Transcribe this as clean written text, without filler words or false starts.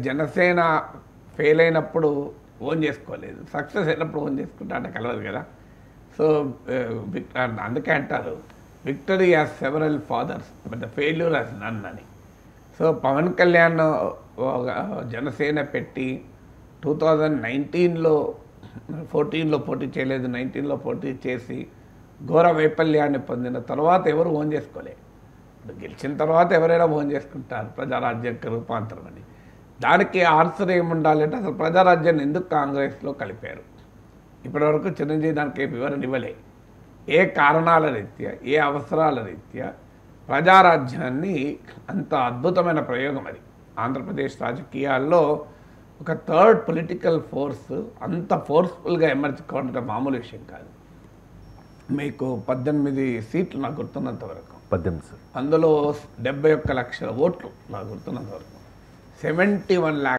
Janasena fail అయినప్పుడు own చేసుకోలేదు, success అయినప్పుడు ఓన్ చేసుకుంటా అంటే కలవదు కదా. సో అందుకే అంటారు victory has several fathers but the failure has none అని. సో పవన్ కళ్యాణ్ జనసేన పెట్టి 2019లో 14లో పోటీ చేయలేదు, 19లో పోటీ చేసి ఘోర వైఫల్యాన్ని పొందిన తర్వాత ఎవరు ఓన్ చేసుకోలే. ఇప్పుడు గెలిచిన తర్వాత ఎవరైనా ఓన్ చేసుకుంటారు ప్రజారాజ్యంకి రూపాంతరం అని. దానికి ఆన్సర్ ఏముండాలంటే అసలు ప్రజారాజ్యాన్ని ఎందుకు కాంగ్రెస్లో కలిపారు. ఇప్పటివరకు చిరంజీవి దానికి వివరణ ఇవ్వలే. ఏ కారణాల రీత్యా, ఏ అవసరాల రీత్యా ప్రజారాజ్యాన్ని అంత అద్భుతమైన ప్రయోగం అది. ఆంధ్రప్రదేశ్ రాజకీయాల్లో ఒక థర్డ్ పొలిటికల్ ఫోర్స్ అంత ఫోర్స్ఫుల్గా ఎమర్జ్ కావడం మామూలు విషయం కాదు. మీకు 18 సీట్లు నాకు గుర్తున్నంత వరకు, 18 అందులో 71 లక్షల ఓట్లు నాకు గుర్తున్నంత వరకు, 71 lakhs